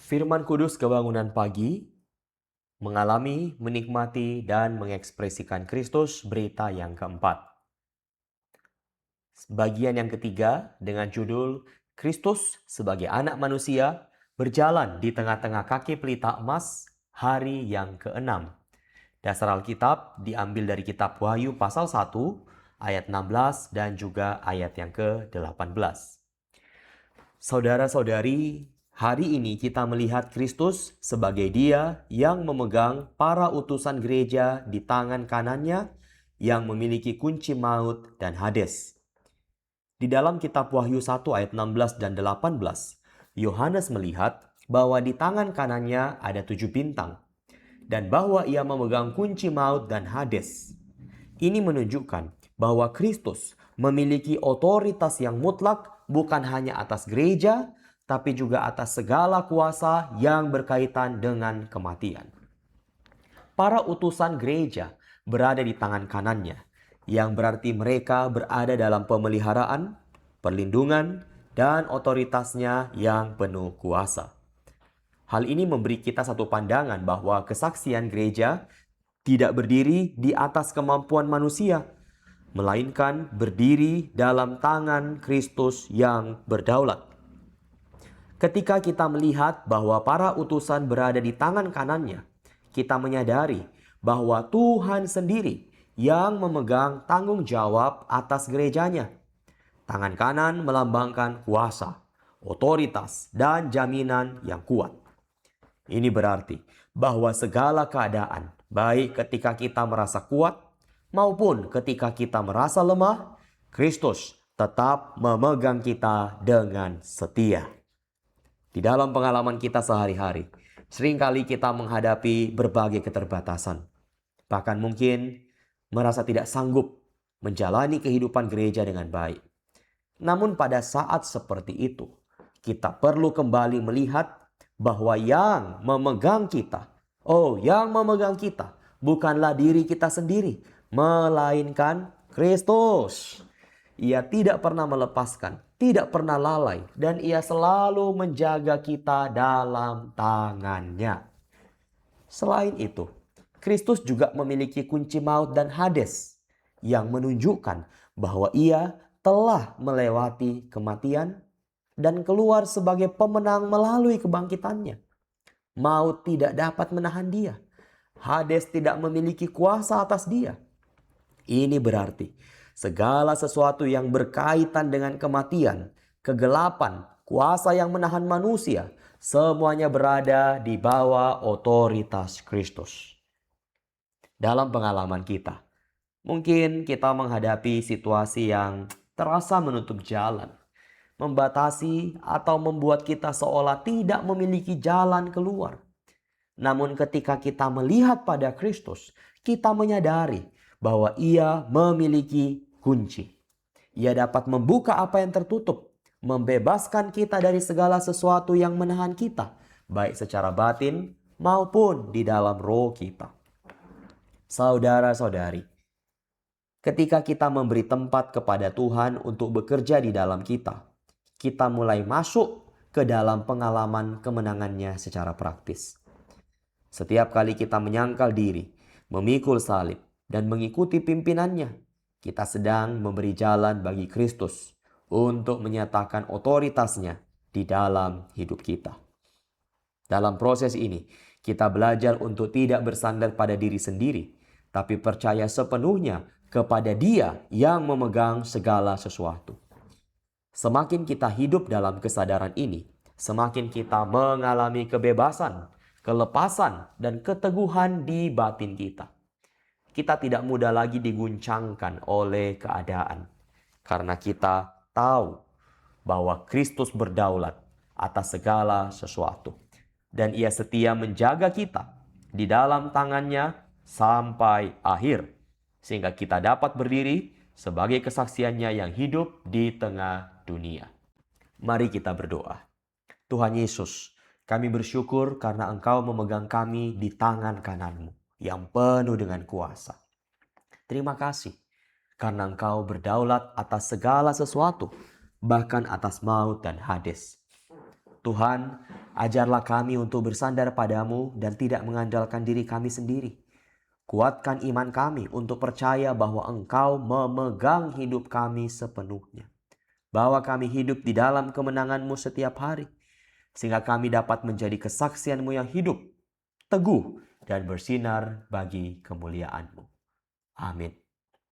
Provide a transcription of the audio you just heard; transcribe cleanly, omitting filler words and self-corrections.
Firman Kudus Kebangunan Pagi mengalami, menikmati, dan mengekspresikan Kristus berita yang keempat. Bagian yang ketiga dengan judul Kristus sebagai anak manusia berjalan di tengah-tengah kaki pelita emas hari yang keenam. Dasar Alkitab diambil dari kitab Wahyu pasal 1 ayat 16 dan juga ayat yang ke-18. Saudara-saudari, hari ini kita melihat Kristus sebagai Dia yang memegang para utusan gereja di tangan kanannya yang memiliki kunci maut dan Hades. Di dalam kitab Wahyu 1 ayat 16 dan 18, Yohanes melihat bahwa di tangan kanannya ada 7 bintang dan bahwa ia memegang kunci maut dan Hades. Ini menunjukkan bahwa Kristus memiliki otoritas yang mutlak bukan hanya atas gereja, tapi juga atas segala kuasa yang berkaitan dengan kematian. Para utusan gereja berada di tangan kanannya, yang berarti mereka berada dalam pemeliharaan, perlindungan, dan otoritasnya yang penuh kuasa. Hal ini memberi kita satu pandangan bahwa kesaksian gereja tidak berdiri di atas kemampuan manusia, melainkan berdiri dalam tangan Kristus yang berdaulat. Ketika kita melihat bahwa para utusan berada di tangan kanannya, kita menyadari bahwa Tuhan sendiri yang memegang tanggung jawab atas gerejanya. Tangan kanan melambangkan kuasa, otoritas, dan jaminan yang kuat. Ini berarti bahwa segala keadaan, baik ketika kita merasa kuat maupun ketika kita merasa lemah, Kristus tetap memegang kita dengan setia. Di dalam pengalaman kita sehari-hari, seringkali kita menghadapi berbagai keterbatasan. Bahkan mungkin merasa tidak sanggup menjalani kehidupan gereja dengan baik. Namun pada saat seperti itu, kita perlu kembali melihat bahwa yang memegang kita bukanlah diri kita sendiri, melainkan Kristus. Ia tidak pernah melepaskan, tidak pernah lalai, dan ia selalu menjaga kita dalam tangannya. Selain itu, Kristus juga memiliki kunci maut dan Hades yang menunjukkan bahwa ia telah melewati kematian dan keluar sebagai pemenang melalui kebangkitannya. Maut tidak dapat menahan dia. Hades tidak memiliki kuasa atas dia. Ini berarti segala sesuatu yang berkaitan dengan kematian, kegelapan, kuasa yang menahan manusia, semuanya berada di bawah otoritas Kristus. Dalam pengalaman kita, mungkin kita menghadapi situasi yang terasa menutup jalan, membatasi atau membuat kita seolah tidak memiliki jalan keluar. Namun ketika kita melihat pada Kristus, kita menyadari bahwa Ia memiliki kunci. Ia dapat membuka apa yang tertutup, membebaskan kita dari segala sesuatu yang menahan kita, baik secara batin maupun di dalam roh kita. Saudara-saudari, ketika kita memberi tempat kepada Tuhan untuk bekerja di dalam kita mulai masuk ke dalam pengalaman kemenangannya secara praktis. Setiap kali kita menyangkal diri, memikul salib, dan mengikuti pimpinannya, kita sedang memberi jalan bagi Kristus untuk menyatakan otoritasnya di dalam hidup kita. Dalam proses ini, kita belajar untuk tidak bersandar pada diri sendiri, tapi percaya sepenuhnya kepada Dia yang memegang segala sesuatu. Semakin kita hidup dalam kesadaran ini, semakin kita mengalami kebebasan, kelepasan, dan keteguhan di batin kita. Kita tidak mudah lagi diguncangkan oleh keadaan, karena kita tahu bahwa Kristus berdaulat atas segala sesuatu. Dan Ia setia menjaga kita di dalam tangannya sampai akhir, sehingga kita dapat berdiri sebagai kesaksiannya yang hidup di tengah dunia. Mari kita berdoa. Tuhan Yesus, kami bersyukur karena Engkau memegang kami di tangan kanan-Mu yang penuh dengan kuasa. Terima kasih karena Engkau berdaulat atas segala sesuatu, bahkan atas maut dan Hades. Tuhan, Ajarlah kami untuk bersandar padamu dan tidak mengandalkan diri kami sendiri. Kuatkan iman kami untuk percaya bahwa Engkau memegang hidup kami sepenuhnya. Bawa kami hidup di dalam kemenangan-Mu setiap hari, sehingga kami dapat menjadi kesaksian-Mu yang hidup, teguh, dan bersinar bagi kemuliaan-Mu. Amin.